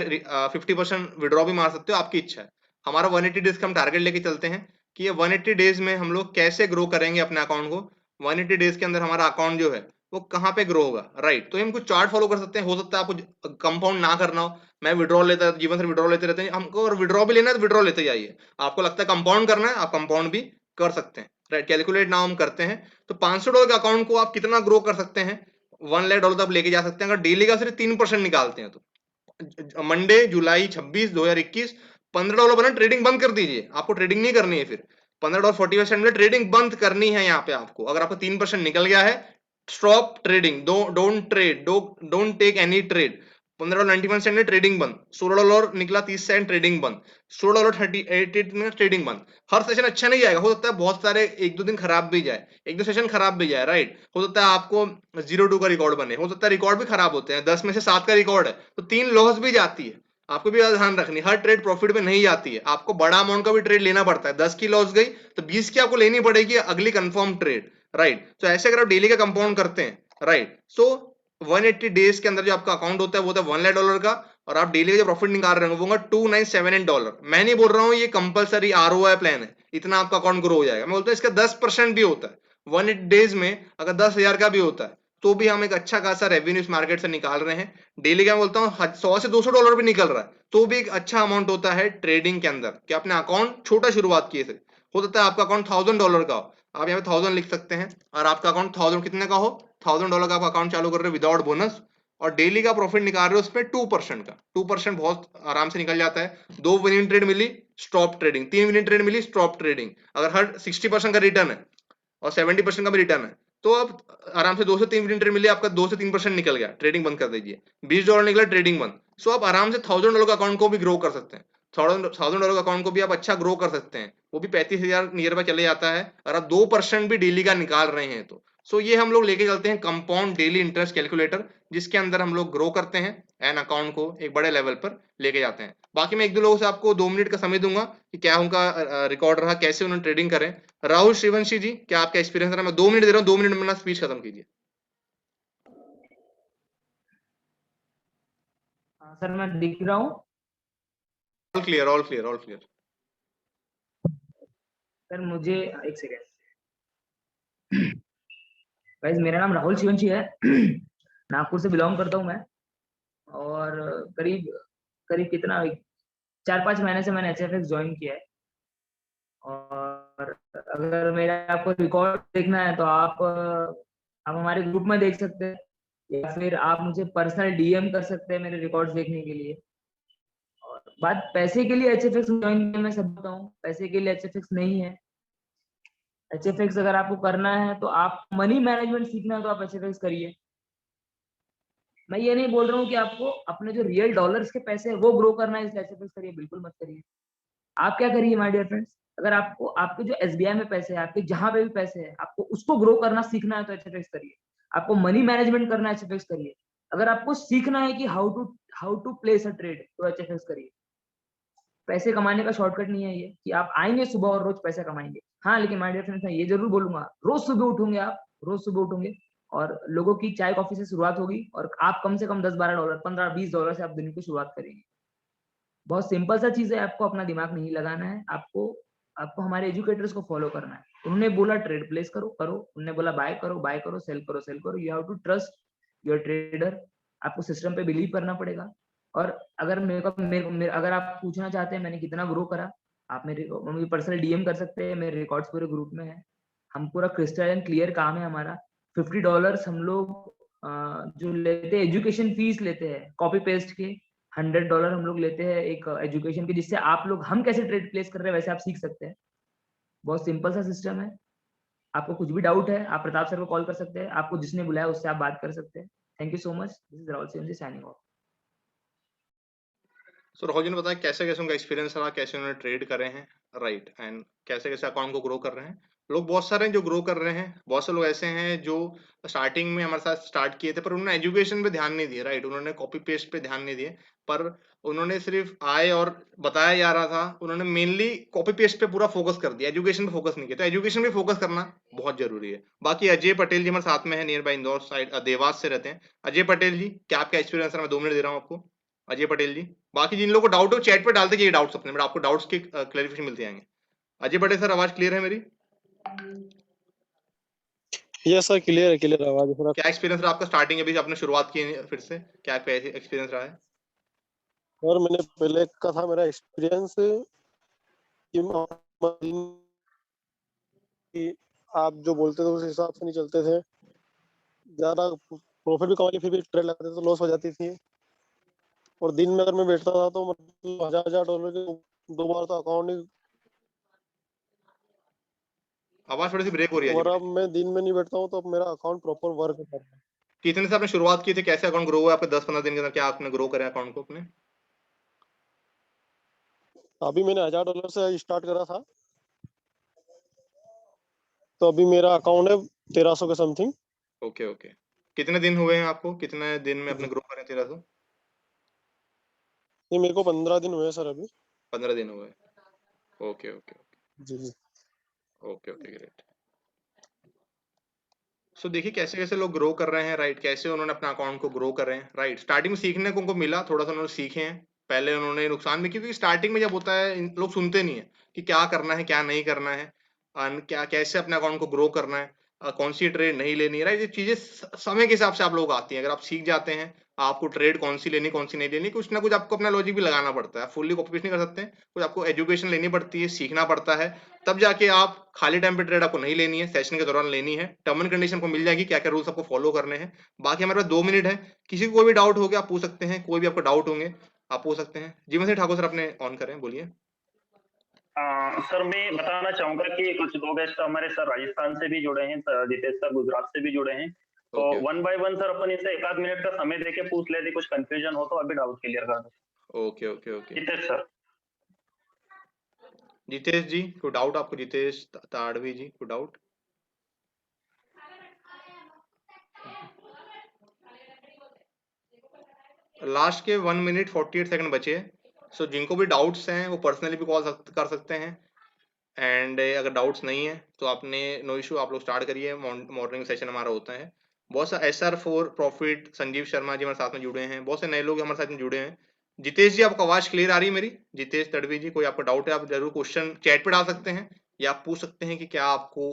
50% विड्रॉ भी मार सकते हो, आपकी इच्छा है। हमारा 180 डेज का हम टारगेट लेके चलते हैं कि ये 180 डेज में हम लोग कैसे ग्रो करेंगे अपने अकाउंट को, 180 डेज के अंदर हमारा अकाउंट जो है वो कहाँ पे ग्रो होगा, राइट। तो हम कुछ चार्ट फॉलो कर सकते हैं, हो सकता है आपको कंपाउंड ना करना हो, मैं विड्रॉ लेता, जीवन से विड्रॉ लेते रहते हैं, हमको अगर विड्रॉ भी लेना है तो विड्रॉ लेते जाइए, आपको लगता है कंपाउंड करना है आप कंपाउंड भी कर सकते हैं, राइट। कैलकुलेट नाउ हम करते हैं, तो $500 के अकाउंट को आप कितना ग्रो कर सकते हैं, $1 लाख तक लेके जा सकते हैं, अगर डेली का सिर्फ 3% निकालते हैं तो। मंडे जुलाई 26 2021 $15 बना, ट्रेडिंग बंद कर दीजिए, आपको ट्रेडिंग नहीं करनी है फिर। $15.45 में ट्रेडिंग बंद करनी है यहाँ पे आपको। अगर आपको 3% निकल गया है, stop trading, don't trade, don't take any trade. $15.91 में ट्रेडिंग बंद, $16 निकला 30 सेंट, ट्रेडिंग बंद, $16.88 में ट्रेडिंग बंद। हर सेशन अच्छा नहीं जाएगा, हो सकता है बहुत सारे एक दो दिन खराब भी जाए, एक दो सेशन खराब भी जाए, राइट। हो सकता है आपको 0-2 का रिकॉर्ड बने, हो सकता है रिकॉर्ड भी खराब होते हैं, 10 में से 7 का रिकॉर्ड है तो 3 लॉस भी जाती है। आपको भी ध्यान रखनी, हर ट्रेड प्रॉफिट में नहीं जाती है, आपको बड़ा अमाउंट का भी ट्रेड लेना पड़ता है। 10 की लॉस गई तो 20 की आपको लेनी पड़ेगी अगली कंफर्म ट्रेड, राइट। तो ऐसे अगर आप डेली का कंपाउंड करते हैं, राइट, सो 180 डेज के अंदर जो आपका अकाउंट होता है वो होता है $1 लाख का, और आप डेली का जो प्रॉफिट निकाल रहे हैं वो होगा $2978। मैं नहीं बोल रहा हूँ ये कंपलसरी आरओआई प्लान है, इतना आपका अकाउंट ग्रो हो जाएगा। मैं बोलता हूँ इसका 10% भी होता है 180 डेज में, अगर 10,000 का भी होता है तो भी हम एक अच्छा खासा रेवेन्यू इस मार्केट से निकाल रहे हैं। डेली का बोलता हूँ $100 से $200 भी निकल रहा है तो भी एक अच्छा अमाउंट होता है ट्रेडिंग के अंदर, कि अपने अकाउंट छोटा शुरुआत किए थे। हो सकता है आपका अकाउंट $1,000 का हो, आप यहाँ पे 1000 लिख सकते हैं, और आपका अकाउंट 1000 कितने का हो, $1,000 का आप अकाउंट चालू कर रहे हो विदाउट बोनस, और डेली का प्रॉफिट निकाल रहे हो उसमें 2% का। 2% बहुत आराम से निकल जाता है। 2 विनिंग ट्रेड मिली, स्टॉप ट्रेडिंग, 3 विनिंग ट्रेड मिली, स्टॉप ट्रेडिंग। अगर हर 60% का रिटर्न है और 70% का भी रिटर्न है तो अब आराम से 2 से 3 विनिंग ट्रेड मिली, आपका 2 से 3% निकल गया, ट्रेडिंग बंद कर दीजिए। $20 निकला, ट्रेडिंग बंद। सो आप आराम से $1,000 का अकाउंट को भी ग्रो कर सकते हैं। $1,000 का अकाउंट को भी आप अच्छा ग्रो कर सकते हैं, वो भी 35,000 नियर बाय चले जाता है, अगर आप 2% भी डेली का निकाल रहे हैं तो। सो ये हम लोग लेके चलते हैं कंपाउंड डेली इंटरेस्ट कैलकुलेटर, जिसके अंदर हम लोग ग्रो करते हैं एन अकाउंट को एक बड़े लेवल पर लेके जाते हैं। बाकी मैं एक दो लोगों से आपको 2 मिनट का समय दूंगा कि क्या उनका रिकॉर्ड रहा, कैसे उन्होंने ट्रेडिंग करें। राहुल श्रीवंशी जी, क्या आपका एक्सपीरियंस रहा? मैं 2 मिनट दे रहा हूँ, 2 मिनट में अपना स्पीच खत्म कीजिए। हाँ सर, मैं दिख रहा हूँ। All clear, all clear, all clear. Sir मुझे एक सेकेंड। गाइस, मेरा नाम राहुल शिवंशी है। नागपुर से बिलोंग करता हूँ मैं, और करीब करीब कितना 4-5 महीने से मैंने HFX ज्वाइन किया है। और अगर मेरा आपको रिकॉर्ड देखना है तो आप हमारे ग्रुप में देख सकते हैं, या फिर आप मुझे पर्सनल DM कर सकते हैं मेरे रिकॉर्ड्स देखने के लिए। और बात पैसे के लिए HFX ज्वाइन किया, मैं सब बताऊँ, पैसे के लिए HFX नहीं है। HFX अगर आपको करना है तो आप मनी मैनेजमेंट सीखना है तो आप HFX करिए। मैं ये नहीं बोल रहा हूँ कि आपको अपने जो रियल डॉलर्स के पैसे हैं वो ग्रो करना है इसलिए HFX करिए, बिल्कुल मत करिए। आप क्या करिए माय डियर फ्रेंड्स, अगर आपको आपके जो SBI में पैसे है, आपके जहां पे भी पैसे है, आपको उसको ग्रो करना सीखना है तो HFX करिए। आपको मनी मैनेजमेंट करना है, HFX करिए। अगर आपको सीखना है कि how to place a trade तो HFX करिए। पैसे कमाने का शॉर्टकट नहीं है ये कि आप आएंगे सुबह और रोज पैसा कमाएंगे। हाँ, लेकिन माय डियर फ्रेंड्स मैं ये जरूर बोलूंगा, रोज सुबह उठोगे आप, रोज सुबह उठोगे और लोगों की चाय कॉफी से शुरुआत होगी, और आप कम से कम $10-12, $15-20 से आप दिन की शुरुआत करेंगे। बहुत सिंपल सा चीज है, आपको अपना दिमाग नहीं लगाना है, आपको आपको हमारे एजुकेटर्स को फॉलो करना है। उन्होंने बोला ट्रेड प्लेस करो करो, उन्होंने बोला बाय करो, सेल करो सेल करो। You have to trust your trader. आपको सिस्टम पे बिलीव करना पड़ेगा। और अगर अगर आप पूछना चाहते हैं मैंने कितना ग्रो करा, आप मुझे पर्सनल DM कर सकते हैं, मेरे रिकॉर्ड्स पूरे ग्रुप में है। हम पूरा क्रिस्टल एंड क्लियर काम है हमारा। $50 हम लोग जो लेते हैं, एजुकेशन फीस लेते हैं कॉपी पेस्ट के। $100 हम लोग लेते हैं एक एजुकेशन के, जिससे आप लोग हम कैसे ट्रेड प्लेस कर रहे हैं वैसे आप सीख सकते हैं। बहुत सिंपल सा सिस्टम है। आपको कुछ भी डाउट है आप प्रताप सर को कॉल कर सकते हैं, आपको जिसने बुलाया उससे आप बात कर सकते हैं। Thank you so much. This is Rahul Singh signing off. So Rahul ji ने बताया कैसे कैसे उनका एक्सपीरियंस रहा, कैसे उन्होंने ट्रेड करे हैं, राइट, एंड कैसे कैसे अकाउंट को ग्रो कर रहे हैं। लोग बहुत सारे हैं जो ग्रो कर रहे हैं, बहुत से लोग ऐसे हैं जो स्टार्टिंग में हमारे साथ स्टार्ट किए थे पर उन्होंने एजुकेशन पे ध्यान नहीं दिया, राइट, उन्होंने कॉपी पेस्ट पे ध्यान नहीं दिए, पर उन्होंने सिर्फ आए और बताया जा रहा था, उन्होंने मेनली कॉपी पेस्ट पे पूरा फोकस कर दिया, एजुकेशन पे फोकस नहीं किया। तो एजुकेशन पे फोकस करना बहुत जरूरी है। बाकी अजय पटेल जी हमारे साथ में है, near by Indore side Dewas से रहते हैं। अजय पटेल जी, क्या आपका एक्सपीरियंस है? मैं 2 मिनट दे रहा हूँ आपको, अजय पटेल जी। बाकी जिन लोगों को डाउट हो चैट पे डालते जाइए डाउट्स अपने, बट आपको डाउट्स के क्लैरिफिकेशन मिलते जाएंगे। अजय पटेल सर, आवाज क्लियर है मेरी? यस सर, क्लियर है, क्लियर आवाज है सर। क्या एक्सपीरियंस रहा आपका स्टार्टिंग, अभी आपने शुरुआत की है फिर से, क्या एक्सपीरियंस रहा है? और मैंने पहले का था मेरा एक्सपीरियंस कि आप जो बोलते थे उस हिसाब से नहीं चलते थे, ज्यादा प्रॉफिट भी कमा लिए फिर भी ट्रेड लगाते थे तो लॉस हो जाती थी। और दिन में अगर मैं बैठता था तो मतलब $1000 के 2 बार तो अकाउंट ही, आवाज थोड़ी सी ब्रेक हो रही है और जी। अब मैं दिन में नहीं बैठता हूँ तो अब मेरा अकाउंट प्रॉपर वर्क कर रहा है। कितने से आपने शुरुआत की थी, कैसे अकाउंट ग्रो हुआ आपके 10-15 दिन के अंदर, क्या आपने ग्रो करा अकाउंट को अपने? अभी मैंने $1000 से स्टार्ट करा था, तो अभी मेरा अकाउंट है 1300 के समथिंग। Okay okay. कितने दिन हुए हैं आपको, कितने दिन में अपने जी, ग्रो करें 1300? ये मेरे को 15 दिन हुए सर अभी। 15 दिन हुए। ओके ओके जी जी। Okay okay great. सो देखिए कैसे कैसे लोग ग्रो कर रहे हैं, राइट, कैसे उन्होंने अपना अकाउंट को ग्रो कर रहे हैं, राइट। स्टार्टिंग में सीखने को उनको मिला, थोड़ा सा उन्होंने सीखे हैं, पहले उन्होंने नुकसान भी, क्योंकि स्टार्टिंग में जब होता है लोग सुनते नहीं है कि क्या करना है क्या नहीं करना है, क्या कैसे अपने अकाउंट को ग्रो करना है, कौन सी ट्रेड नहीं लेनी है, राइट। ये चीजें समय के हिसाब से आप लोग आती हैं, अगर आप सीख जाते हैं आपको ट्रेड कौन सी लेनी कौन सी नहीं लेनी, कुछ ना कुछ आपको अपना लॉजिक भी लगाना पड़ता है, फुल्ली कॉपी पेस्ट नहीं कर सकते, कुछ आपको एजुकेशन लेनी पड़ती है, सीखना पड़ता है, तब जाके आप खाली टाइम पे ट्रेड आपको नहीं लेनी है, सेशन के दौरान लेनी है, टर्म एंड कंडीशन को मिल जाएगी क्या क्या रूल्स आपको फॉलो करने हैं। बाकी हमारे पास 2 मिनट है, किसी को कोई भी डाउट हो गया आप पूछ सकते हैं, कोई भी आपको डाउट होंगे आप पूछ सकते हैं। जीवन सिंह ठाकुर सर अपने ऑन करें, बोलिए। सर मैं बताना चाहूंगा कि कुछ 2 गेस्ट हमारे सर राजस्थान से भी जुड़े हैं, जितेश सर गुजरात से भी जुड़े हैं, तो ओके 1 बाय 1 सर अपन इसे 1 आध मिनट का समय देके पूछ लेते, कुछ कंफ्यूजन हो तो अभी डाउट क्लियर कर दो। Okay okay okay. Jitesh sir. Jitesh ji कोई डाउट आपको? जितेश ताड़वी जी कोई डाउट? लास्ट के 1 मिनट 48 सेकंड बचे हैं, सो जिनको भी डाउट्स हैं वो पर्सनली भी कॉल कर सकते हैं, एंड अगर डाउट्स नहीं है तो आपने नो इशू, आप लोग स्टार्ट करिए, मॉर्निंग सेशन हमारा होता है। बहुत सा SR4 प्रॉफिट संजीव शर्मा जी हमारे साथ में जुड़े हैं, बहुत से नए लोग हमारे साथ में जुड़े हैं। जितेश जी आपको आवाज क्लियर आ रही है मेरी? जितेश तड़वी जी कोई आपका डाउट है आप जरूर क्वेश्चन चैट पे डाल सकते हैं, या आप पूछ सकते हैं कि क्या आपको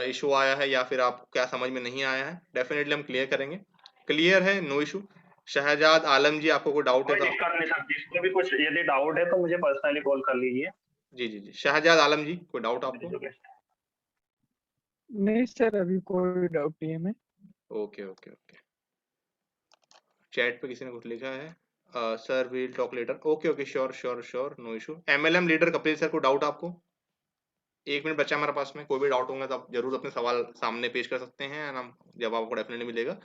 इशू आया है या फिर आपको क्या समझ में नहीं आया है, डेफिनेटली हम क्लियर करेंगे। क्लियर है, नो इशू। शहजाद आलम जी आपको कोई डाउट है कोई तो दिक्कत नहीं सर, जिसको भी कुछ यदि डाउट है तो मुझे पर्सनली कॉल कर लीजिए। जी जी जी। शहजाद आलम जी कोई डाउट आपको? नहीं सर, अभी कोई डाउट नहीं है मैं। Okay okay okay. चैट पे किसी ने कुछ लिखा है, sir will talk later, okay okay sure sure sure, no issue. MLM leader Kapil sir को डाउट आपको? 1 मिनट बचा हमारे पास में, कोई भी डाउट होगा तो आप जरूर अपने सवाल सामने पेश कर सकते हैं, and हम जवाब आपको डेफिनेटली मिलेगा।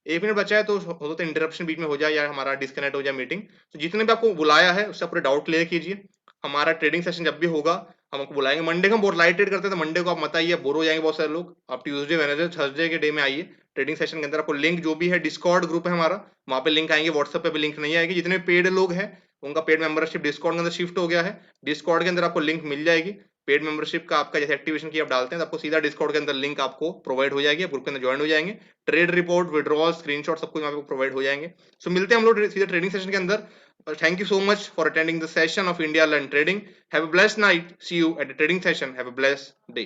1 मिनट बचा है तो हो सकता है इंटरप्शन बीच में हो जाए या हमारा डिस्कनेक्ट हो जाए मीटिंग, तो जितने भी आपको बुलाया है उससे पूरे डाउट क्लियर कीजिए। हमारा ट्रेडिंग सेशन जब भी होगा हम आपको बुलाएंगे। मंडे को हम बहुत लाइट ट्रेड करते हैं, तो मंडे को आप मत आइए, बोर हो जाएंगे बहुत सारे लोग। आप ट्यूसडे वेडनेसडे थर्सडे के डे में आइए ट्रेडिंग सेशन के अंदर। आपको लिंक जो भी है, डिस्कॉर्ड ग्रुप है हमारा, वहाँ पे लिंक आएंगे, व्हाट्सएप पे भी लिंक नहीं आएगी। जितने पेड लोग हैं उनका पेड मेंबरशिप डिस्कॉर्ड के अंदर शिफ्ट हो गया है, डिस्कॉर्ड के अंदर आपको लिंक मिल जाएगी। पेड मेंबरशिप का आपका जैसे एक्टिवेशन की आप डालते हैं तो आपको सीधा डिस्कॉर्ड के अंदर लिंक आपको प्रोवाइड हो जाएगी, ग्रुप के अंदर ज्वाइन हो जाएंगे। ट्रेड रिपोर्ट, विड्रॉल, स्क्रीनशॉट सब कुछ वहाँ पे प्रोवाइड हो जाएंगे। सो मिलते हैं हम लोग सीधे ट्रेडिंग सेशन के अंदर। Thank you so much for attending the session of India Learn Trading. Have a blessed night. See you at the trading session. Have a blessed day.